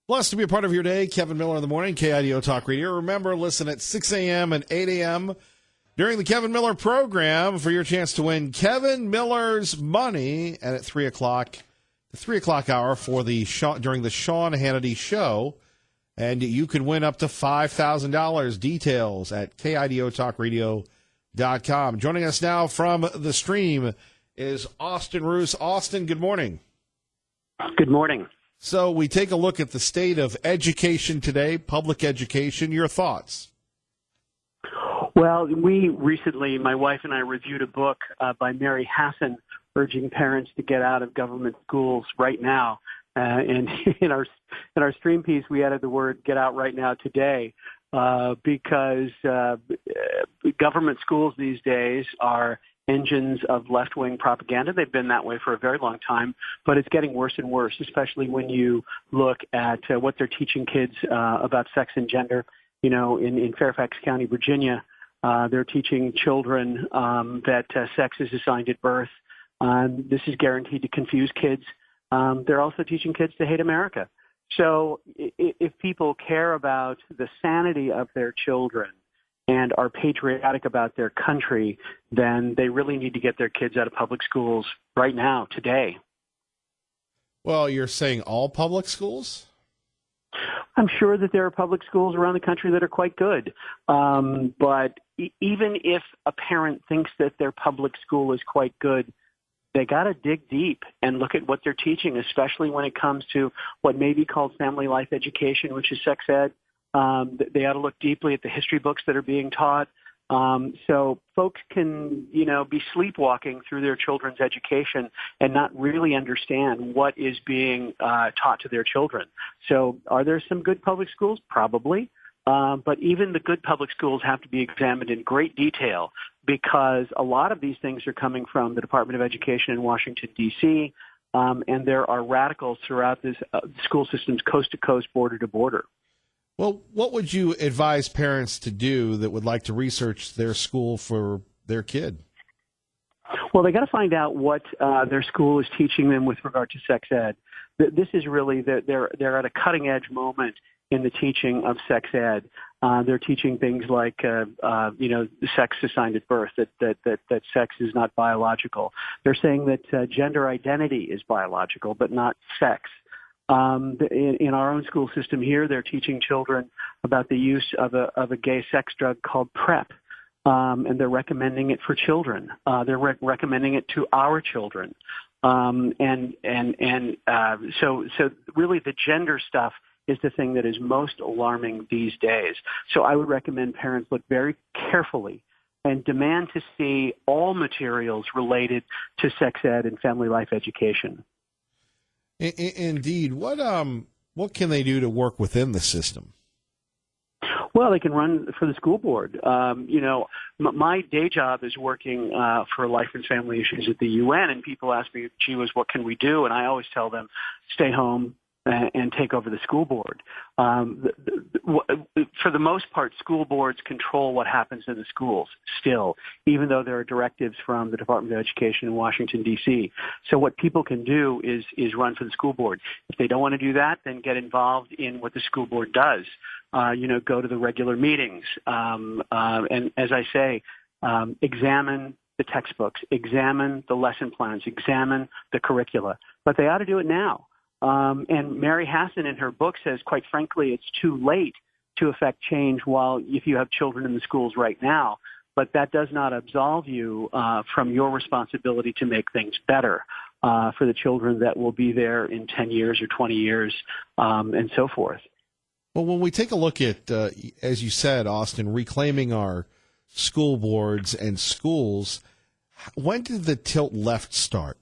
Blessed to be a part of your day. Kevin Miller in the morning, KIDO Talk Radio. Remember, listen at 6 a.m. and 8 a.m. during the Kevin Miller program for your chance to win Kevin Miller's money. And at 3 o'clock, the 3 o'clock hour for during the Sean Hannity Show. And you can win up to $5,000. Details at KIDOTalkRadio.com. Joining us now from the stream is Austin Roos. Austin, good morning. Good morning. So we take a look at the state of education today, public education. Your thoughts? Well, we recently, my wife and I, reviewed a book by Mary Hassan urging parents to get out of government schools right now. And in our stream piece, we added the word "get out right now" today, because government schools these days are engines of left-wing propaganda. They've been that way for a very long time, but it's getting worse and worse, especially when you look at what they're teaching kids about sex and gender. You know, in Fairfax County, Virginia, they're teaching children that sex is assigned at birth. This is guaranteed to confuse kids. They're also teaching kids to hate America. So if people care about the sanity of their children and are patriotic about their country, then they really need to get their kids out of public schools right now, today. Well, you're saying all public schools? I'm sure that there are public schools around the country that are quite good. But even if a parent thinks that their public school is quite good, they got to dig deep and look at what they're teaching, especially when it comes to what may be called family life education, which is sex ed. They ought to look deeply at the history books that are being taught. So folks can, be sleepwalking through their children's education and not really understand what is being taught to their children. So are there some good public schools? Probably. But even the good public schools have to be examined in great detail, because a lot of these things are coming from the Department of Education in Washington, D.C., and there are radicals throughout this school systems, coast to coast, border to border. Well, what would you advise parents to do that would like to research their school for their kid? Well, they got to find out what their school is teaching them with regard to sex ed. This is really they're at a cutting edge moment in the teaching of sex ed. They're teaching things like sex assigned at birth, that sex is not biological. They're saying that gender identity is biological, but not sex. In our own school system here, they're teaching children about the use of a gay sex drug called PrEP, and they're recommending it for children. They're recommending it to our children, so really the gender stuff is the thing that is most alarming these days. So I would recommend parents look very carefully and demand to see all materials related to sex ed and family life education. Indeed. What can they do to work within the system? Well, they can run for the school board. My day job is working for life and family issues at the UN, and people ask me, gee whiz, what can we do? And I always tell them, stay home and take over the school board. For the most part, school boards control what happens in the schools still, even though there are directives from the Department of Education in Washington, D.C. So what people can do is run for the school board. If they don't want to do that, then get involved in what the school board does. Go to the regular meetings. And as I say, examine the textbooks, examine the lesson plans, examine the curricula. But they ought to do it now. And Mary Hassan in her book says, quite frankly, it's too late to affect change if you have children in the schools right now. But that does not absolve you from your responsibility to make things better for the children that will be there in 10 years or 20 years and so forth. Well, when we take a look at, as you said, Austin, reclaiming our school boards and schools, when did the tilt left start?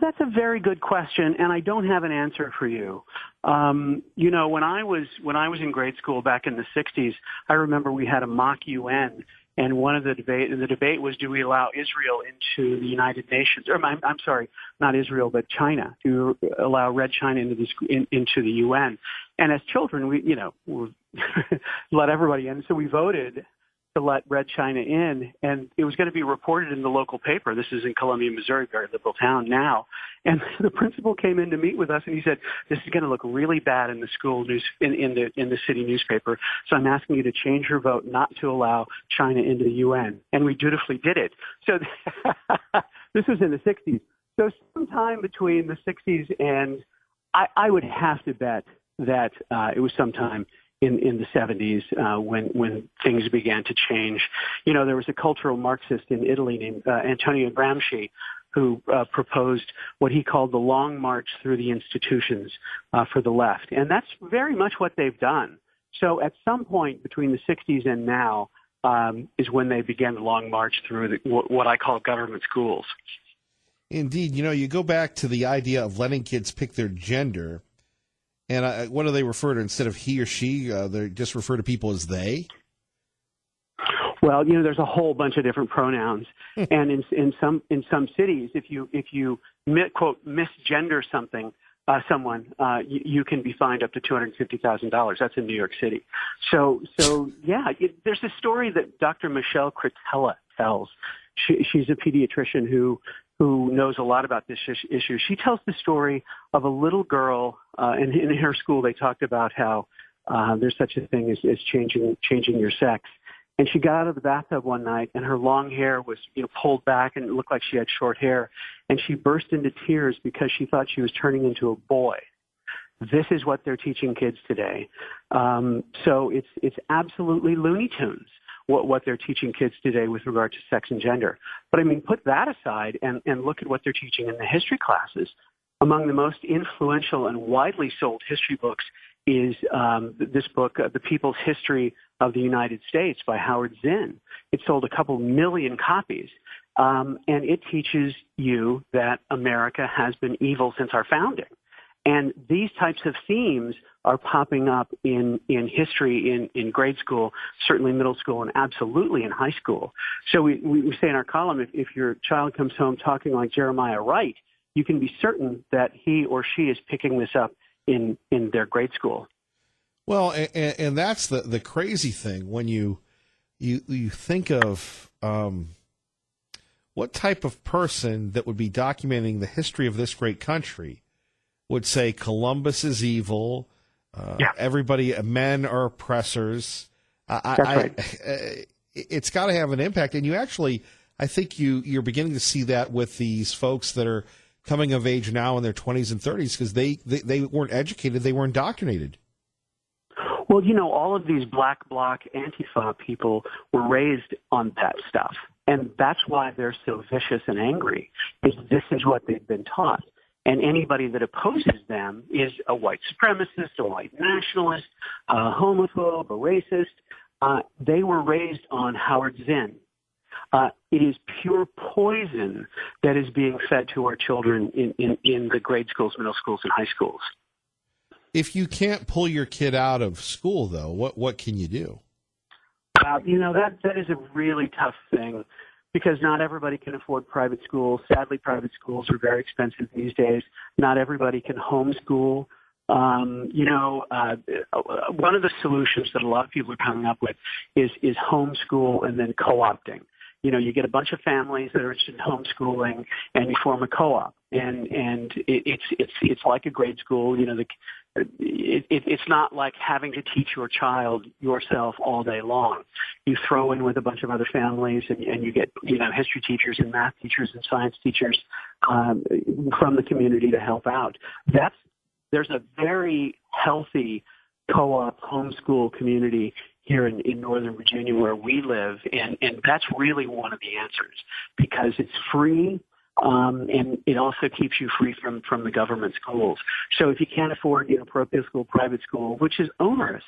That's a very good question, and I don't have an answer for you. When I was in grade school back in the 60s, I remember we had a mock UN, and one of the debate was, do we allow Israel into the United Nations? Or I'm sorry, not Israel, but China. Do we allow Red China into the UN? And as children, we let everybody in, so we voted to let Red China in, and it was going to be reported in the local paper. This is in Columbia, Missouri, very liberal town now. And the principal came in to meet with us, and he said, "This is going to look really bad in the school news in the city newspaper. So I'm asking you to change your vote not to allow China into the UN." And we dutifully did it. So this was in the 60s. So sometime between the 60s and I would have to bet that it was sometime in the 70s when things began to change. You know, there was a cultural Marxist in Italy named Antonio Gramsci who proposed what he called the long march through the institutions for the left. And that's very much what they've done. So at some point between the 60s and now is when they began the long march through what I call government schools. Indeed. You know, you go back to the idea of letting kids pick their gender. And what do they refer to instead of he or she? They just refer to people as they? Well, you know, there's a whole bunch of different pronouns, and in some cities, if you quote misgender someone, you can be fined up to $250,000. That's in New York City. So yeah, there's a story that Dr. Michelle Cretella tells. She's a pediatrician who knows a lot about this issue. She tells the story of a little girl, and in her school they talked about how there's such a thing as changing your sex. And she got out of the bathtub one night, and her long hair was pulled back, and it looked like she had short hair. And she burst into tears because she thought she was turning into a boy. This is what they're teaching kids today. So it's absolutely Looney Tunes what they're teaching kids today with regard to sex and gender. But I mean, put that aside and look at what they're teaching in the history classes. Among the most influential and widely sold history books is this book, The People's History of the United States by Howard Zinn. It sold a couple million copies, and it teaches you that America has been evil since our founding. And these types of themes are popping up in history in grade school, certainly middle school, and absolutely in high school. So we say in our column, if your child comes home talking like Jeremiah Wright, you can be certain that he or she is picking this up in their grade school. Well, and that's the crazy thing when you think of what type of person that would be documenting the history of this great country would say Columbus is evil. Everybody, men are oppressors. That's right. It's got to have an impact, and I think you're beginning to see that with these folks that are coming of age now in their 20s and 30s because they weren't educated, they were indoctrinated. Well, all of these black bloc Antifa people were raised on that stuff, and that's why they're so vicious and angry. This is what they've been taught. And anybody that opposes them is a white supremacist, a white nationalist, a homophobe, a racist. They were raised on Howard Zinn. It is pure poison that is being fed to our children in the grade schools, middle schools, and high schools. If you can't pull your kid out of school, though, what can you do? That is a really tough thing. Because not everybody can afford private schools. Sadly, private schools are very expensive these days. Not everybody can homeschool. One of the solutions that a lot of people are coming up with is homeschool and then co-opting. You get a bunch of families that are interested in homeschooling, and you form a co-op, and it's like a grade school. It's not like having to teach your child yourself all day long. You throw in with a bunch of other families, and you get history teachers and math teachers and science teachers from the community to help out. There's a very healthy co-op homeschool community here in Northern Virginia where we live, and that's really one of the answers because it's free. And it also keeps you free from the government schools. So if you can't afford, parochial school, private school, which is onerous,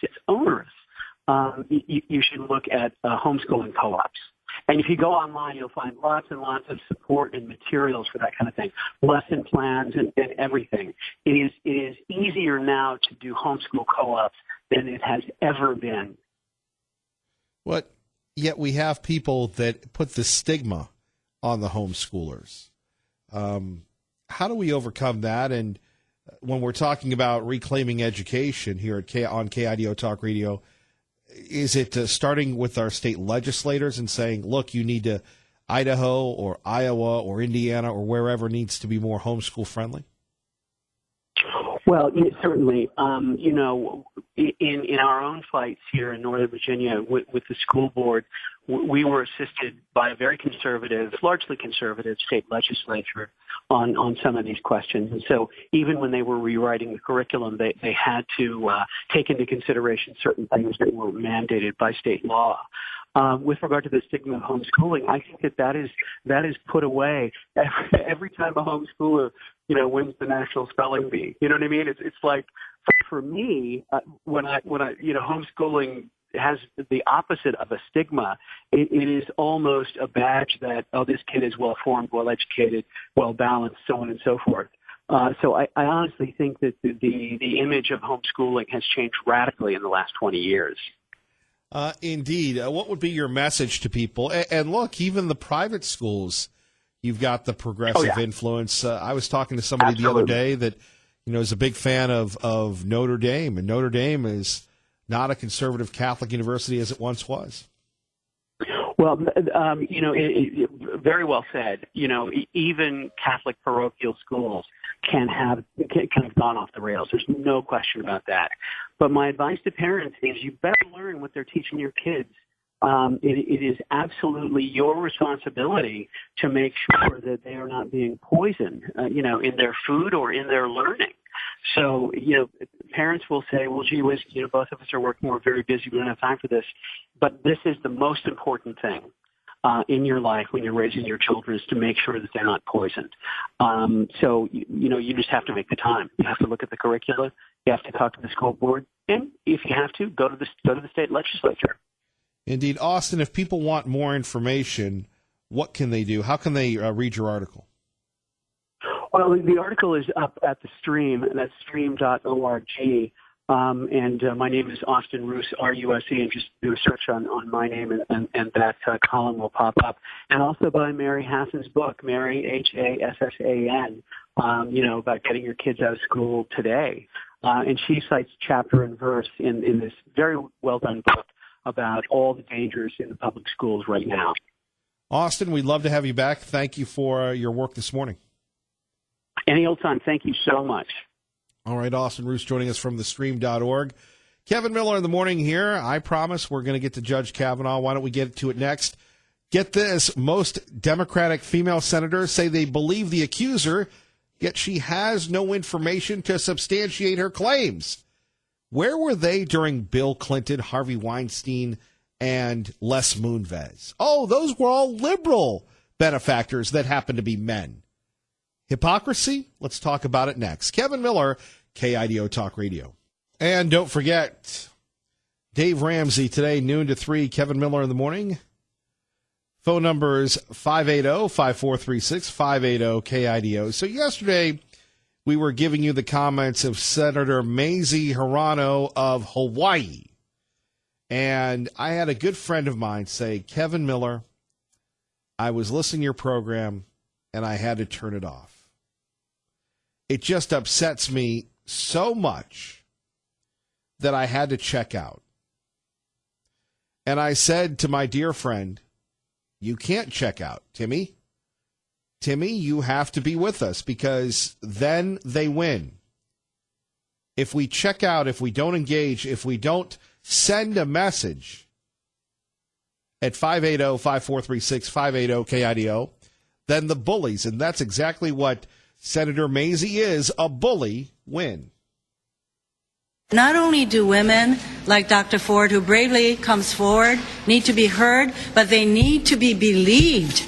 you should look at homeschooling co-ops. And if you go online, you'll find lots and lots of support and materials for that kind of thing, lesson plans and everything. It is easier now to do homeschool co-ops than it has ever been. Yet we have people that put the stigma on the homeschoolers. How do we overcome that? And when we're talking about reclaiming education here on KIDO Talk Radio, is it starting with our state legislators and saying, look, you need to, Idaho or Iowa or Indiana or wherever needs to be more homeschool friendly? Well, certainly. In our own fights here in Northern Virginia with the school board, we were assisted by a very conservative, largely conservative state legislature on some of these questions. And so even when they were rewriting the curriculum, they had to take into consideration certain things that were mandated by state law. With regard to the stigma of homeschooling, I think that is put away every time a homeschooler, wins the national spelling bee. You know what I mean? It's like, for me, when I homeschooling has the opposite of a stigma. It is almost a badge that, oh, this kid is well-formed, well-educated, well-balanced, so on and so forth. So I honestly think that the image of homeschooling has changed radically in the last 20 years. Indeed. What would be your message to people? And look, even the private schools, you've got the progressive influence. I was talking to somebody the other day that, is a big fan of Notre Dame, and Notre Dame is not a conservative Catholic university as it once was. Well, very well said. Even Catholic parochial schools can have gone off the rails. There's no question about that. But my advice to parents is you better learn what they're teaching your kids. It is absolutely your responsibility to make sure that they are not being poisoned, in their food or in their learning. So, parents will say, well, gee whiz, both of us are working, we're very busy, we don't have time for this. But this is the most important thing in your life when you're raising your children, is to make sure that they're not poisoned. So, you just have to make the time. You have to look at the curricula. You have to talk to the school board. And if you have to, go to the state legislature. Indeed. Austin, if people want more information, what can they do? How can they read your article? Well, the article is up at the Stream, and that's stream.org. And my name is Austin Ruse, R-U-S-E, and just do a search on my name, and that column will pop up. And also by Mary Hassan's book, Mary, Hassan, about getting your kids out of school today. And she cites chapter and verse in this very well-done book about all the dangers in the public schools right now. Austin, we'd love to have you back. Thank you for your work this morning. Any old time. Thank you so much. All right, Austin Ruse joining us from thestream.org. Kevin Miller in the morning here. I promise we're going to get to Judge Kavanaugh. Why don't we get to it next? Get this. Most Democratic female senators say they believe the accuser, yet she has no information to substantiate her claims. Where were they during Bill Clinton, Harvey Weinstein, and Les Moonves? Oh, those were all liberal benefactors that happen to be men. Hypocrisy? Let's talk about it next. Kevin Miller, KIDO Talk Radio. And don't forget, Dave Ramsey today, noon to 3, Kevin Miller in the morning. Phone number is 580-5436, 580-KIDO. So yesterday, we were giving you the comments of Senator Mazie Hirono of Hawaii. And I had a good friend of mine say, Kevin Miller, I was listening to your program, and I had to turn it off. It just upsets me so much that I had to check out. And I said to my dear friend, you can't check out, Timmy. Timmy, you have to be with us because then they win. If we check out, if we don't engage, if we don't send a message at 580-5436, 580-KIDO, then the bullies, and that's exactly what Senator Mazie is, a bully, win. Not only do women like Dr. Ford, who bravely comes forward, need to be heard, but they need to be believed.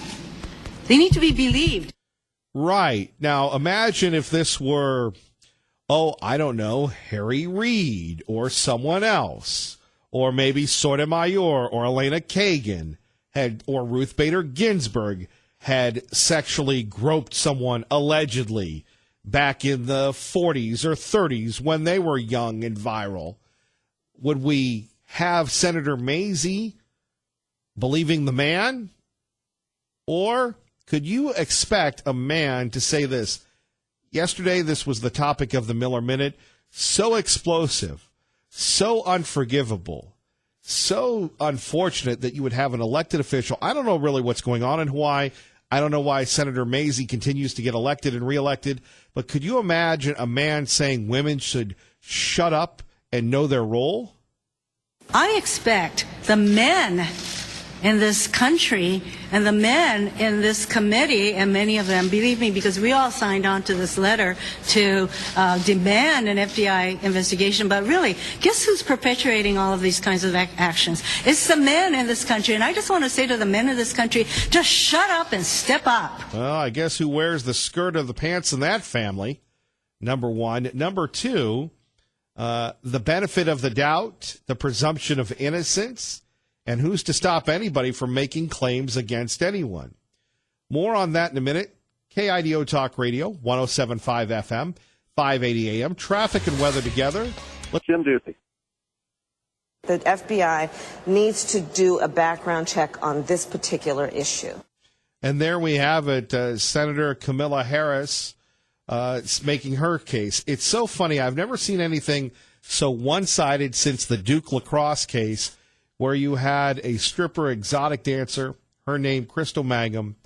They need to be believed. Right. Now, imagine if this were, I don't know, Harry Reid or someone else, or maybe Sotomayor or Elena Kagan, or Ruth Bader Ginsburg had sexually groped someone allegedly back in the 40s or 30s when they were young and viral. Would we have Senator Mazie believing the man? Or could you expect a man to say this? Yesterday, this was the topic of the Miller Minute. So explosive, so unforgivable, so unfortunate that you would have an elected official. I don't know really what's going on in Hawaii. I don't know why Senator Mazie continues to get elected and reelected. But could you imagine a man saying women should shut up and know their role? I expect the men in this country and the men in this committee, and many of them, believe me, because we all signed on to this letter to demand an FBI investigation. But really, guess who's perpetuating all of these kinds of actions? It's the men in this country. And I just want to say to the men in this country, just shut up and step up. Well, I guess who wears the skirt of the pants in that family, number one. Number two, the benefit of the doubt, the presumption of innocence. And who's to stop anybody from making claims against anyone? More on that in a minute. KIDO Talk Radio, 107.5 FM, 580 AM. Traffic and weather together. Jim Duthie. The FBI needs to do a background check on this particular issue. And there we have it, Senator Kamala Harris making her case. It's so funny. I've never seen anything so one-sided since the Duke lacrosse case, where you had a stripper exotic dancer, her name Crystal Mangum,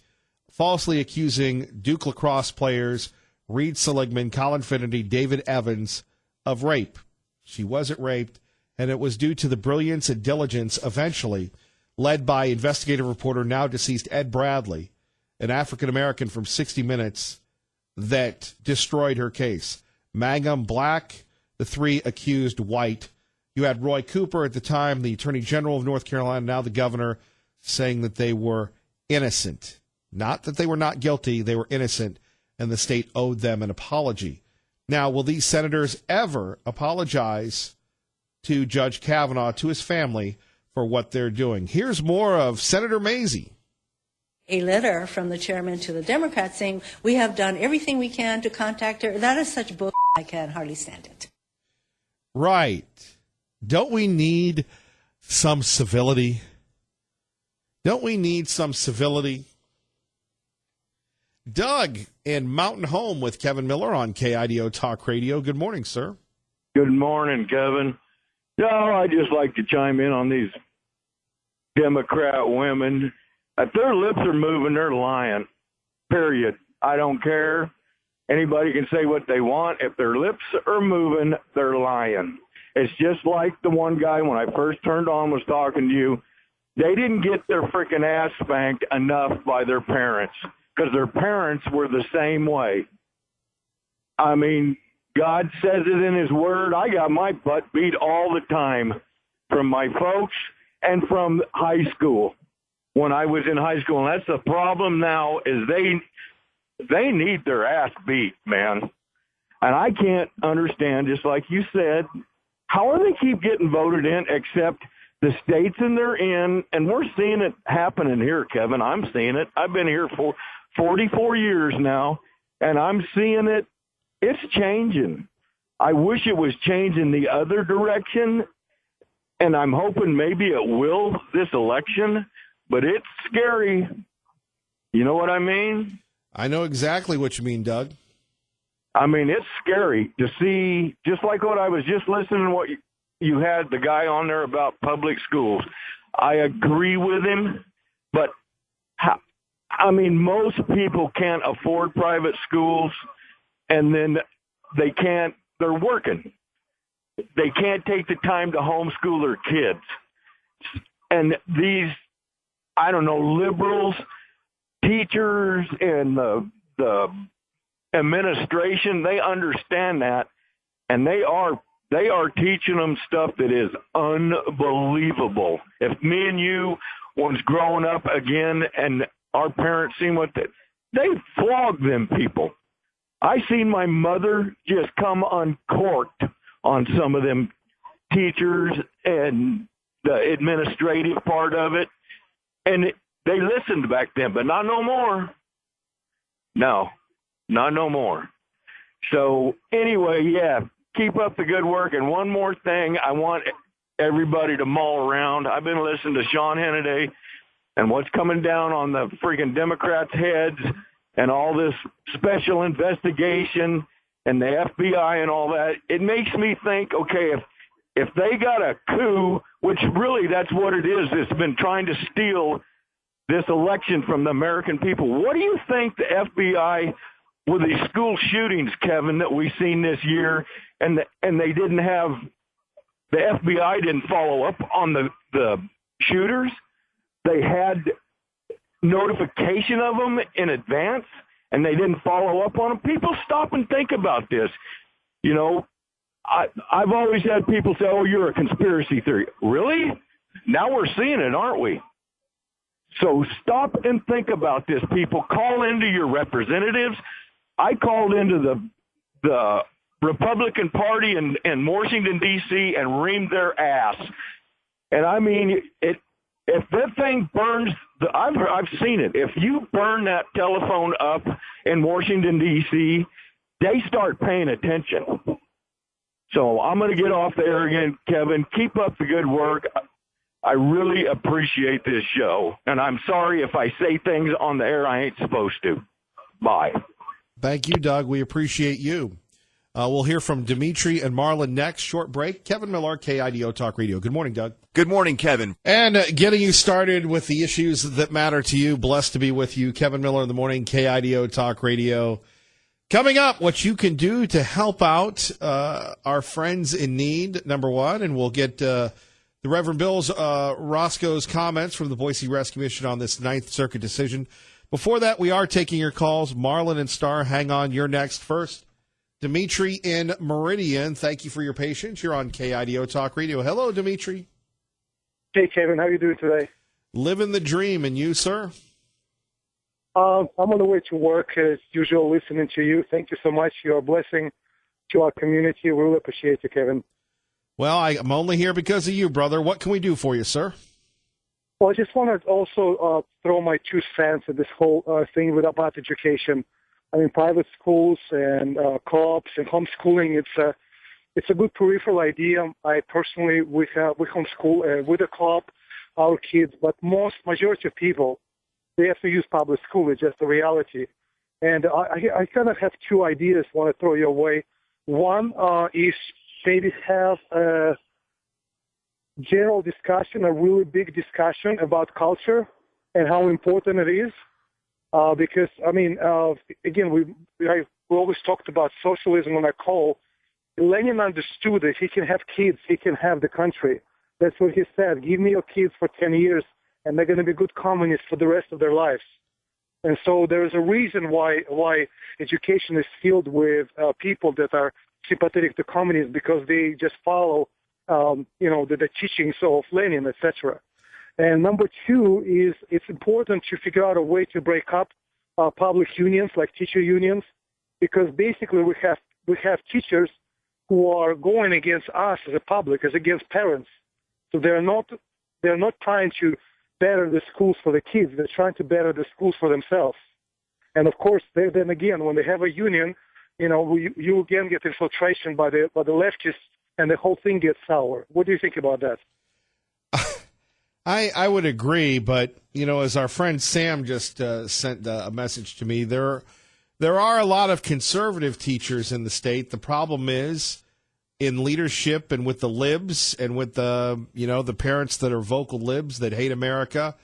falsely accusing Duke lacrosse players Reed Seligman, Colin Finney, David Evans of rape. She wasn't raped, and it was due to the brilliance and diligence, eventually, led by investigative reporter, now deceased Ed Bradley, an African-American from 60 Minutes, that destroyed her case. Mangum black, the three accused white. You had Roy Cooper at the time, the Attorney General of North Carolina, now the governor, saying that they were innocent. Not that they were not guilty, they were innocent, and the state owed them an apology. Now, will these senators ever apologize to Judge Kavanaugh, to his family, for what they're doing? Here's more of Senator Mazie. A letter from the chairman to the Democrats saying, we have done everything we can to contact her. That is such bull. I can hardly stand it. Right. Don't we need some civility? Don't we need some civility? Doug in Mountain Home with Kevin Miller on KIDO Talk Radio. Good morning, sir. Good morning, Kevin. No, I just like to chime in on these Democrat women. If their lips are moving, they're lying. Period. I don't care. Anybody can say what they want. If their lips are moving, they're lying. It's just like the one guy when I first turned on was talking to you. They didn't get their freaking ass spanked enough by their parents because their parents were the same way. I mean, God says it in his word. I got my butt beat all the time from my folks and from high school when I was in high school. And that's the problem now is they need their ass beat, man. And I can't understand, just like you said, how do they keep getting voted in except the states and they're in, and we're seeing it happening here, Kevin. I'm seeing it. I've been here for 44 years now, and I'm seeing it. It's changing. I wish it was changing the other direction, and I'm hoping maybe it will this election, but it's scary. You know what I mean? I know exactly what you mean, Doug. I mean, it's scary to see, just like what I was just listening to what you had the guy on there about public schools. I agree with him, but I mean, most people can't afford private schools, and then they're working. They can't take the time to homeschool their kids. And these, I don't know, liberals, teachers, and the administration, they understand that, and they are teaching them stuff that is unbelievable. If me and you was growing up again and our parents seen what they flogged them people. I seen my mother just come uncorked on some of them teachers and the administrative part of it, and they listened back then, but not no more. No. Not no more. So anyway, yeah, keep up the good work. And one more thing, I want everybody to mull around. I've been listening to Sean Hannity and what's coming down on the freaking Democrats' heads and all this special investigation and the FBI and all that. It makes me think, okay, if they got a coup, which really that's what it is, it's been trying to steal this election from the American people. What do you think the FBI, with these school shootings, Kevin, that we've seen this year, and they didn't have, the FBI didn't follow up on the shooters? They had notification of them in advance, and they didn't follow up on them. People stop and think about this. You know, I've always had people say, oh, you're a conspiracy theory. Really? Now we're seeing it, aren't we? So stop and think about this, people. Call into your representatives. I called into the Republican Party in Washington, D.C., and reamed their ass. And I mean, if that thing burns, I've seen it. If you burn that telephone up in Washington, D.C., they start paying attention. So I'm going to get off the air again, Kevin. Keep up the good work. I really appreciate this show, and I'm sorry if I say things on the air I ain't supposed to. Bye. Thank you, Doug. We appreciate you. We'll hear from Dimitri and Marlon next. Short break. Kevin Miller, KIDO Talk Radio. Good morning, Doug. Good morning, Kevin. And getting you started with the issues that matter to you. Blessed to be with you. Kevin Miller in the morning, KIDO Talk Radio. Coming up, what you can do to help out our friends in need, number one, and we'll get the Reverend Bill Roscoe's comments from the Boise Rescue Mission on this Ninth Circuit decision. Before that, we are taking your calls. Marlon and Star, hang on. You're next. First, Dimitri in Meridian. Thank you for your patience. You're on KIDO Talk Radio. Hello, Dimitri. Hey, Kevin. How are you doing today? Living the dream. And you, sir? I'm on the way to work, as usual, listening to you. Thank you so much. You're a blessing to our community. We really appreciate you, Kevin. Well, I'm only here because of you, brother. What can we do for you, sir? Well, I just want to also throw my 2 cents at this whole thing about education. I mean, private schools and co-ops and homeschooling, it's a good peripheral idea. I personally, we homeschool with a co-op our kids, but majority of people, they have to use public school. It's just the reality. And I kind of have 2 ideas I want to throw your way. One is maybe have a general discussion, a really big discussion about culture and how important it is. Because, I mean, again, we always talked about socialism on our call. Lenin understood that he can have kids, he can have the country. That's what he said. Give me your kids for 10 years, and they're going to be good communists for the rest of their lives. And so there is a reason why education is filled with people that are sympathetic to communism, because they just follow, the teachings of Lenin, etc. And number 2 is it's important to figure out a way to break up public unions like teacher unions, because basically we have teachers who are going against us as a public, as against parents. So they're not trying to better the schools for the kids. They're trying to better the schools for themselves. And of course, then again, when they have a union, you again get infiltration by the leftists, and the whole thing gets sour. What do you think about that? I would agree, but as our friend Sam just sent a message to me, there are a lot of conservative teachers in the state. The problem is in leadership and with the libs and with the parents that are vocal libs that hate America.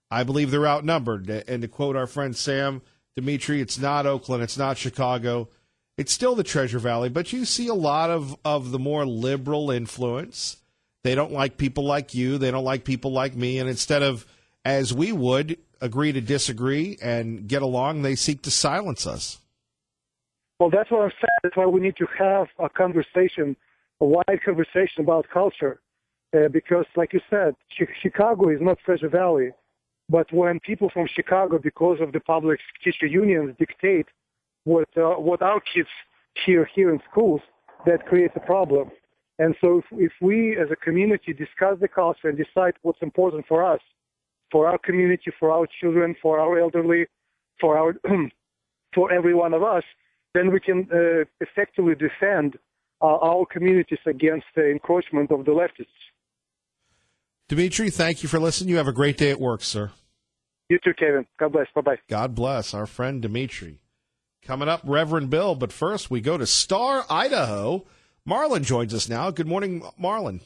I believe they're outnumbered. And to quote our friend Sam, Dimitri, it's not Oakland, it's not Chicago, it's still the Treasure Valley. But you see a lot of the more liberal influence. They don't like people like you. They don't like people like me. And instead of, as we would, agree to disagree and get along, they seek to silence us. Well, that's what I'm saying. That's why we need to have a wide conversation about culture. Because, like you said, Chicago is not Treasure Valley. But when people from Chicago, because of the public teacher unions, dictate what our kids hear in schools, that creates a problem. And so if we as a community discuss the culture and decide what's important for us, for our community, for our children, for our elderly, for every one of us, then we can effectively defend our communities against the encroachment of the leftists. Dimitri, thank you for listening. You have a great day at work, sir. You too, Kevin. God bless. Bye-bye. God bless our friend Dimitri. Coming up, Reverend Bill. But first, we go to Star, Idaho. Marlon joins us now. Good morning, Marlon.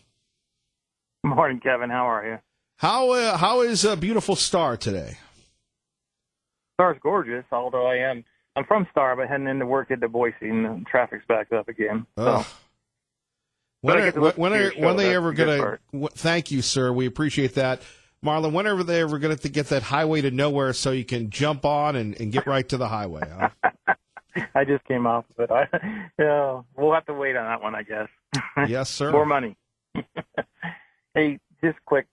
Morning, Kevin. How are you? How is a beautiful Star today? Star's gorgeous, although I'm from Star, but heading into work into Boise, and the traffic's backed up again. So. When I get to listen to your show. they That's ever the good going to? Thank you, sir. We appreciate that, Marlon. When are they ever going to get that highway to nowhere so you can jump on and get right to the highway? Huh? I just came off of it. We'll have to wait on that one, I guess. Yes, sir. More money. Hey, just quick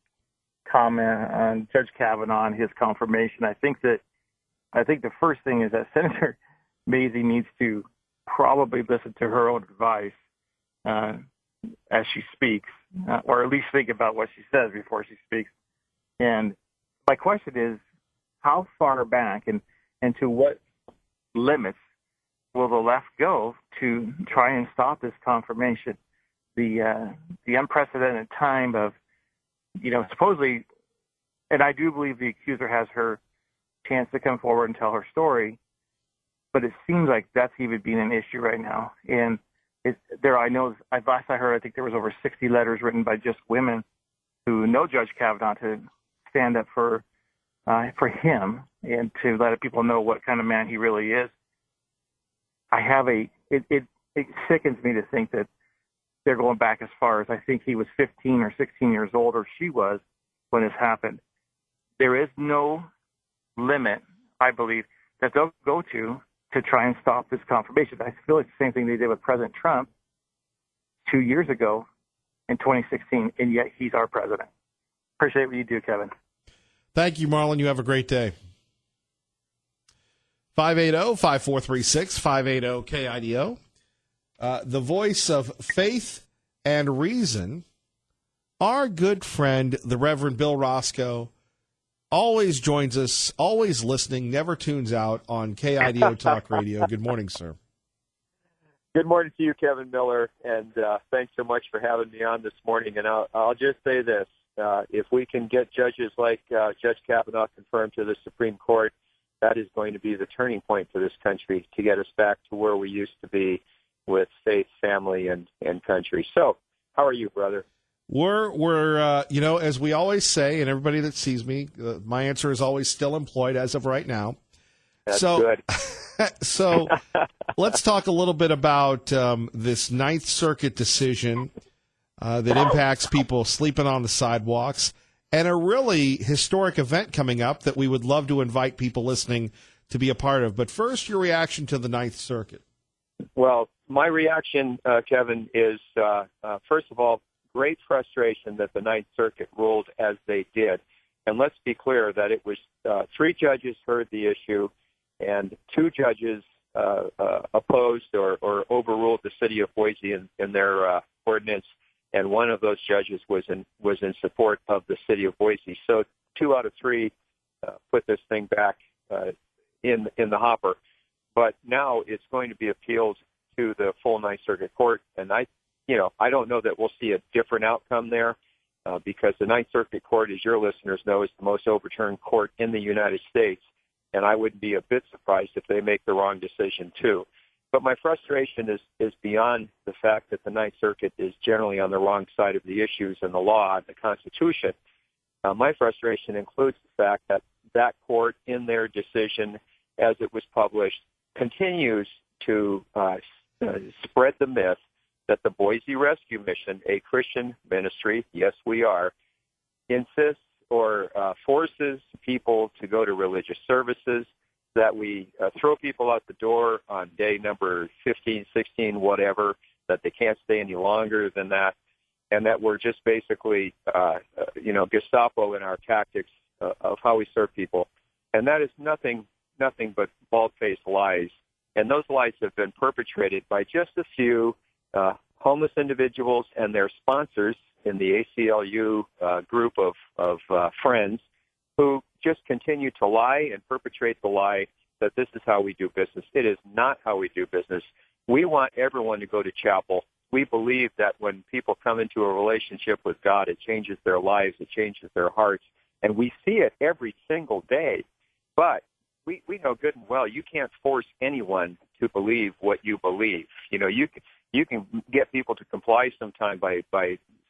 comment on Judge Kavanaugh and his confirmation. I think the first thing is that Senator Mazie needs to probably listen to her own advice as she speaks, or at least think about what she says before she speaks. And my question is, how far back and to what limits will the left go to try and stop this confirmation? The unprecedented time of, supposedly, and I do believe the accuser has her chance to come forward and tell her story, but it seems like that's even being an issue right now. And last I heard, I think there was over 60 letters written by just women who know Judge Kavanaugh to stand up for him and to let people know what kind of man he really is. It sickens me to think that they're going back as far as I think he was 15 or 16 years old, or she was, when this happened. There is no limit, I believe, that they'll go to try and stop this confirmation. I feel like the same thing they did with President Trump 2 years ago in 2016, and yet he's our president. Appreciate what you do, Kevin. Thank you, Marlon. You have a great day. 580-5436, 580-KIDO. The voice of faith and reason, our good friend, the Reverend Bill Roscoe, always joins us, always listening, never tunes out on KIDO Talk Radio. Good morning, sir. Good morning to you, Kevin Miller, and thanks so much for having me on this morning. And I'll just say this. If we can get judges like Judge Kavanaugh confirmed to the Supreme Court, that is going to be the turning point for this country to get us back to where we used to be with faith, family, and country. So how are you, brother? We're as we always say, and everybody that sees me, my answer is always still employed as of right now. That's good. So let's talk a little bit about this Ninth Circuit decision that impacts people sleeping on the sidewalks, and a really historic event coming up that we would love to invite people listening to be a part of. But first, your reaction to the Ninth Circuit. Well, my reaction, Kevin, is, first of all, great frustration that the Ninth Circuit ruled as they did. And let's be clear that it was 3 judges heard the issue, and 2 judges opposed or overruled the city of Boise in their ordinance, and one of those judges was in support of the city of Boise. So 2 out of 3 put this thing back in the hopper. But now it's going to be appealed to the full Ninth Circuit Court, and I don't know that we'll see a different outcome there because the Ninth Circuit Court, as your listeners know, is the most overturned court in the United States, and I wouldn't be a bit surprised if they make the wrong decision too. But my frustration is beyond the fact that the Ninth Circuit is generally on the wrong side of the issues and the law and the Constitution. My frustration includes the fact that court, in their decision as it was published, continues to spread the myth that the Boise Rescue Mission, a Christian ministry, yes, we are, insists or forces people to go to religious services, that we throw people out the door on day number 15, 16, whatever, that they can't stay any longer than that, and that we're just basically, Gestapo in our tactics of how we serve people. And that is nothing but bald-faced lies. And those lies have been perpetrated by just a few homeless individuals and their sponsors in the ACLU group of friends who just continue to lie and perpetrate the lie that this is how we do business. It is not how we do business. We want everyone to go to chapel. We believe that when people come into a relationship with God, it changes their lives, it changes their hearts, and we see it every single day. But we know good and well you can't force anyone to believe what you believe. You You can get people to comply sometime by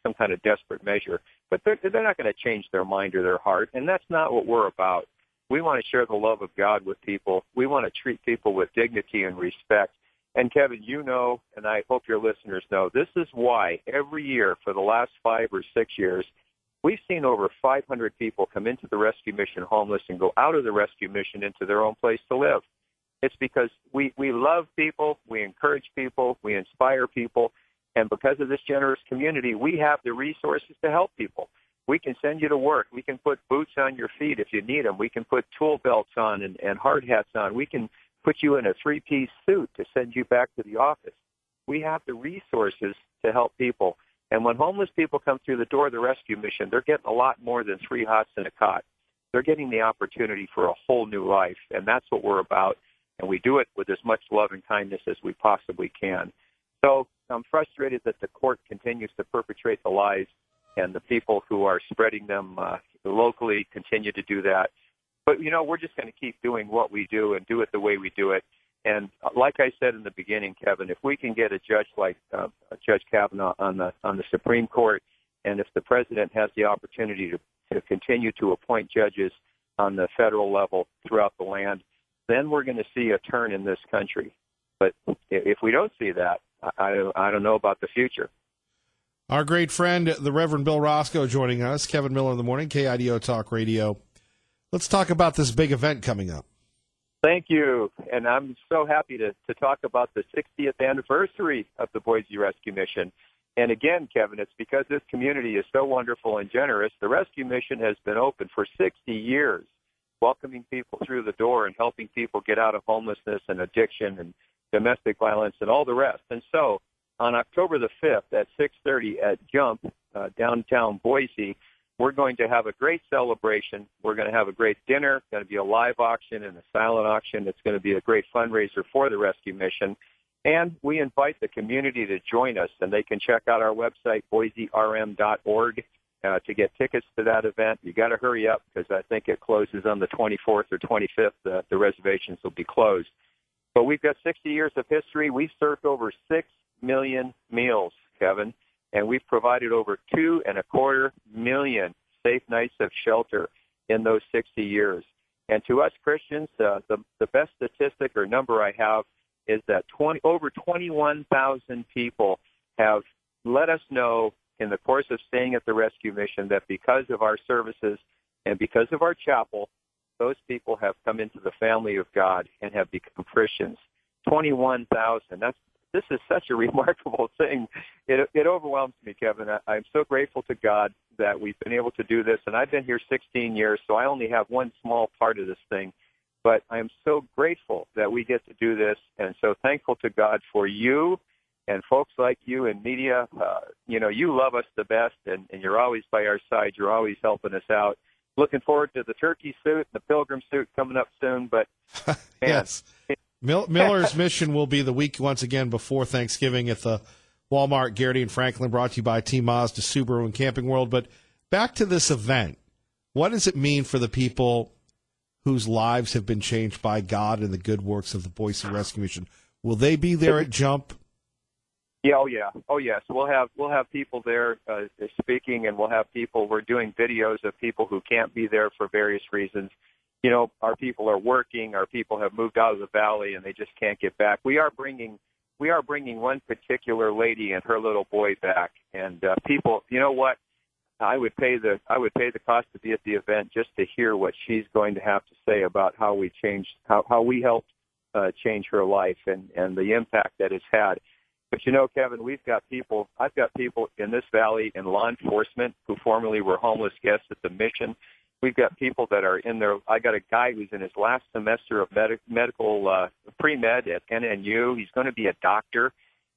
some kind of desperate measure, but they're not going to change their mind or their heart, and that's not what we're about. We want to share the love of God with people. We want to treat people with dignity and respect. And Kevin, you know, and I hope your listeners know, this is why every year for the last 5 or 6 years, we've seen over 500 people come into the rescue mission homeless and go out of the rescue mission into their own place to live. It's because we love people, we encourage people, we inspire people, and because of this generous community, we have the resources to help people. We can send you to work. We can put boots on your feet if you need them. We can put tool belts on and hard hats on. We can put you in a 3-piece suit to send you back to the office. We have the resources to help people. And when homeless people come through the door of the rescue mission, they're getting a lot more than 3 hots and a cot. They're getting the opportunity for a whole new life, and that's what we're about. And we do it with as much love and kindness as we possibly can. So I'm frustrated that the court continues to perpetrate the lies, and the people who are spreading them locally continue to do that. But, you know, we're just going to keep doing what we do and do it the way we do it. And like I said in the beginning, Kevin, if we can get a judge like Judge Kavanaugh on the Supreme Court, and if the president has the opportunity to continue to appoint judges on the federal level throughout the land, then we're going to see a turn in this country. But if we don't see that, I don't know about the future. Our great friend, the Reverend Bill Roscoe, joining us. Kevin Miller in the morning, KIDO Talk Radio. Let's talk about this big event coming up. Thank you. And I'm so happy to talk about the 60th anniversary of the Boise Rescue Mission. And again, Kevin, it's because this community is so wonderful and generous. The rescue mission has been open for 60 years, welcoming people through the door and helping people get out of homelessness and addiction and domestic violence and all the rest. And so on October the 5th at 6:30 at Jump, downtown Boise, we're going to have a great celebration. We're going to have a great dinner. It's going to be a live auction and a silent auction. It's going to be a great fundraiser for the rescue mission. And we invite the community to join us, and they can check out our website, boiserm.org, to get tickets to that event. You got to hurry up because I think it closes on the 24th or 25th. The reservations will be closed. But we've got 60 years of history. We've served over 6 million meals, Kevin, and we've provided over 2.25 million safe nights of shelter in those 60 years. And to us Christians, the best statistic or number I have is that over 21,000 people have let us know in the course of staying at the rescue mission that because of our services and because of our chapel, those people have come into the family of God and have become Christians. 21,000. This is such a remarkable thing. It overwhelms me, Kevin. I'm so grateful to God that we've been able to do this, and I've been here 16 years, so I only have one small part of this thing. But I'm so grateful that we get to do this, and so thankful to God for you and folks like you in media. You love us the best, and you're always by our side. You're always helping us out. Looking forward to the turkey suit and the pilgrim suit coming up soon. But man, yes. Miller's Mission will be the week once again before Thanksgiving at the Walmart, Garrity and Franklin, brought to you by T Mazda, Subaru, and Camping World. But back to this event, what does it mean for the people whose lives have been changed by God and the good works of the Boise Rescue Mission? Will they be there at Jump? Yeah, oh yes. We'll have people there speaking, and we're doing videos of people who can't be there for various reasons. You know, our people are working. Our people have moved out of the valley, and they just can't get back. We are bringing one particular lady and her little boy back. And people, you know what? I would pay the cost to be at the event just to hear what she's going to have to say about how we helped change her life and the impact that it's had. But you know, Kevin, I've got people in this valley in law enforcement who formerly were homeless guests at the mission. We've got people that are in there. I got a guy who's in his last semester of medical pre-med at NNU. He's going to be a doctor.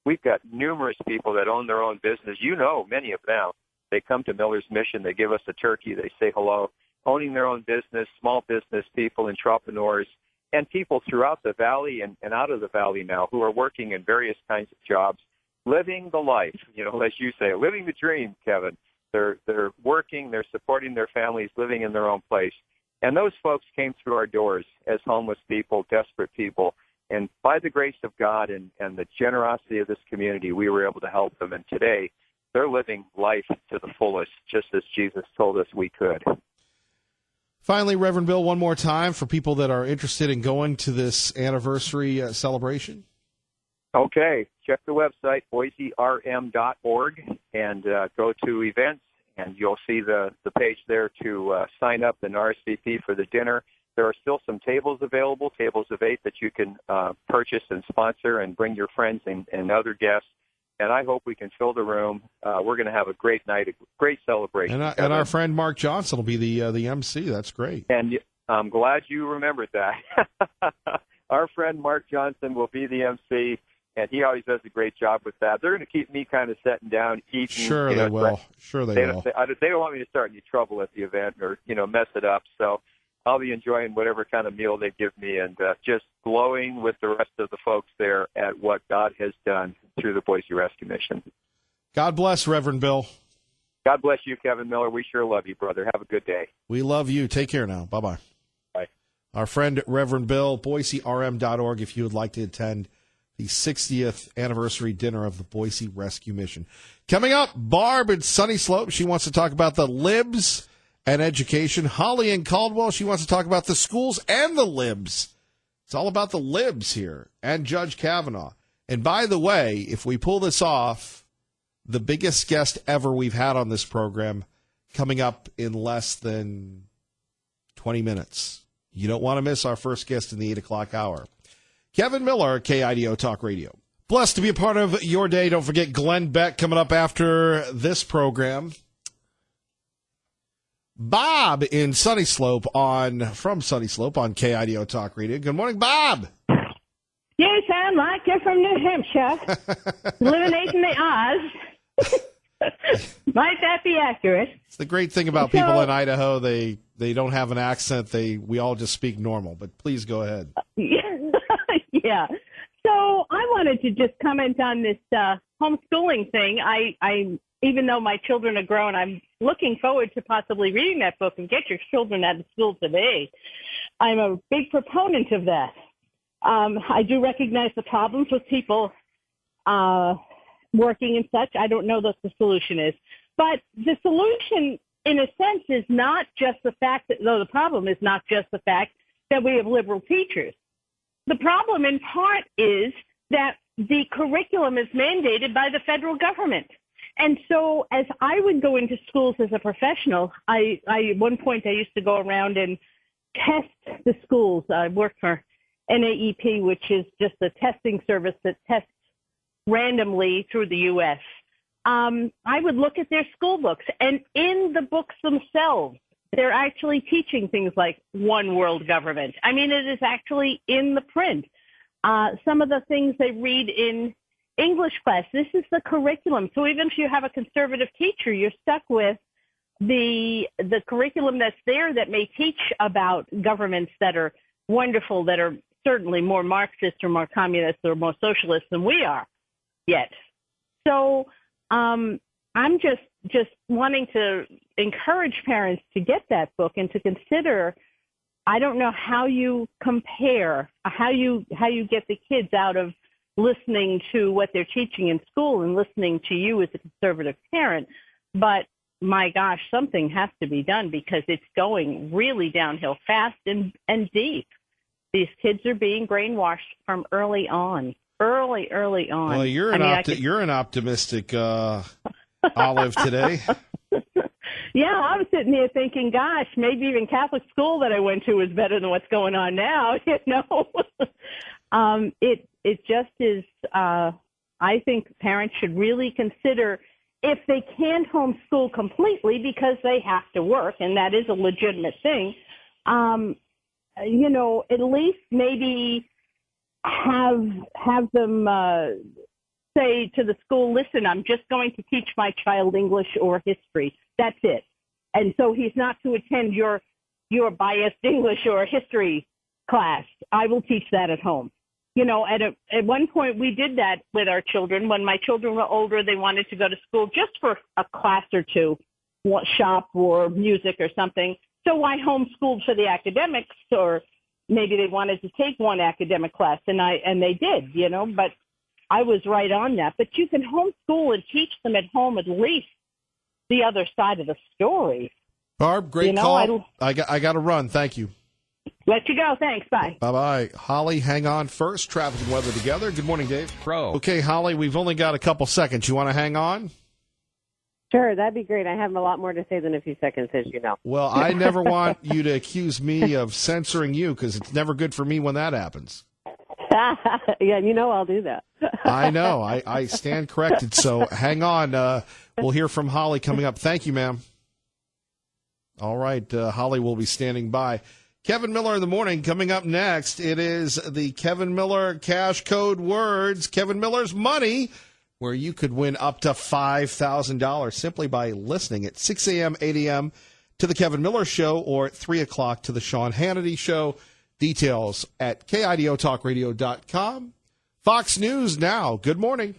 We've got numerous people that own their own business. You know, many of them. They come to Miller's Mission. They give us a turkey. They say hello. Owning their own business, small business people, entrepreneurs, and people throughout the valley and out of the valley now who are working in various kinds of jobs, living the life, as you say, living the dream, Kevin. They're working, they're supporting their families, living in their own place. And those folks came through our doors as homeless people, desperate people, And by the grace of God and the generosity of this community, we were able to help them. And today, they're living life to the fullest, just as Jesus told us we could. Finally, Reverend Bill, one more time for people that are interested in going to this anniversary celebration. Okay, check the website, boiserm.org, and go to events, and you'll see the page there to sign up and RSVP for the dinner. There are still some tables available, tables of 8 that you can purchase and sponsor and bring your friends and other guests. And I hope we can fill the room. We're going to have a great night, a great celebration. And our friend Mark Johnson will be the MC. That's great. And I'm glad you remembered that. Our friend Mark Johnson will be the MC, and he always does a great job with that. They're going to keep me kind of sitting down, eating. Sure, they will. Sure, they will. They don't want me to start any trouble at the event or mess it up. So I'll be enjoying whatever kind of meal they give me and just glowing with the rest of the folks there at what God has done through the Boise Rescue Mission. God bless, Reverend Bill. God bless you, Kevin Miller. We sure love you, brother. Have a good day. We love you. Take care now. Bye-bye. Bye. Our friend Reverend Bill, BoiseRM.org, if you would like to attend the 60th anniversary dinner of the Boise Rescue Mission. Coming up, Barb in Sunny Slope. She wants to talk about the libs and education. Holly in Caldwell, she wants to talk about the schools and the libs. It's all about the libs here and Judge Kavanaugh. And by the way, if we pull this off, the biggest guest ever we've had on this program coming up in less than 20 minutes. You don't want to miss our first guest in the 8 o'clock hour. Kevin Miller, KIDO Talk Radio. Blessed to be a part of your day. Don't forget Glenn Beck coming up after this program. Bob in Sunny Slope from Sunny Slope on KIDO Talk Radio. Good morning, Bob. You sound like you're from New Hampshire, eliminating the Oz. Might that be accurate? It's the great thing about people in Idaho. They don't have an accent. We all just speak normal. But please go ahead. Yeah. So I wanted to just comment on this homeschooling thing. I even though my children are grown, I'm looking forward to possibly reading that book and Get Your Children Out of School Today. I'm a big proponent of that. I do recognize the problems with people working and such. I don't know what the solution is. But the solution, in a sense, is not just the fact that, though the problem is not just the fact that we have liberal teachers. The problem, in part, is that the curriculum is mandated by the federal government. And so as I would go into schools as a professional, I at one point I used to go around and test the schools. I worked for NAEP, which is just a testing service that tests randomly through the U.S. I would look at their school books, and in the books themselves, they're actually teaching things like one world government. I mean, it is actually in the print. Some of the things they read in English class, this is the curriculum. So even if you have a conservative teacher, you're stuck with the curriculum that's there that may teach about governments that are wonderful, that are certainly more Marxist or more communist or more socialist than we are yet. So I'm just wanting to encourage parents to get that book and to consider, I don't know how you compare, how you get the kids out of listening to what they're teaching in school and listening to you as a conservative parent. But my gosh, something has to be done because it's going really downhill fast and deep. These kids are being brainwashed from early on. Well, you're an optimistic Olive today. Yeah, I'm sitting here thinking, gosh, maybe even Catholic school that I went to is better than what's going on now. It just is. I think parents should really consider, if they can't homeschool completely because they have to work, and that is a legitimate thing, at least maybe have them say to the school, listen, I'm just going to teach my child English or history. That's it. And so he's not to attend your biased English or history class. I will teach that at home. At one point we did that with our children. When my children were older, they wanted to go to school just for a class or two, shop or music or something. So I homeschooled for the academics or maybe they wanted to take one academic class, and they did, but I was right on that. But you can homeschool and teach them at home at least the other side of the story. Barb, great call. I got to run. Thank you. Let you go. Thanks. Bye. Bye-bye. Holly, hang on first. Traffic and weather together. Good morning, Dave. Pro. Okay, Holly, we've only got a couple seconds. You want to hang on? Sure, that'd be great. I have a lot more to say than a few seconds, as you know. Well, I never want you to accuse me of censoring you because it's never good for me when that happens. Yeah, I'll do that. I know. I stand corrected. So hang on. We'll hear from Holly coming up. Thank you, ma'am. All right. Holly will be standing by. Kevin Miller in the morning coming up next. It is the Kevin Miller Cash Code Words, Kevin Miller's Money, where you could win up to $5,000 simply by listening at 6 a.m., 8 a.m. to the Kevin Miller Show or at 3 o'clock to the Sean Hannity Show. Details at KIDOTalkRadio.com. Fox News now. Good morning.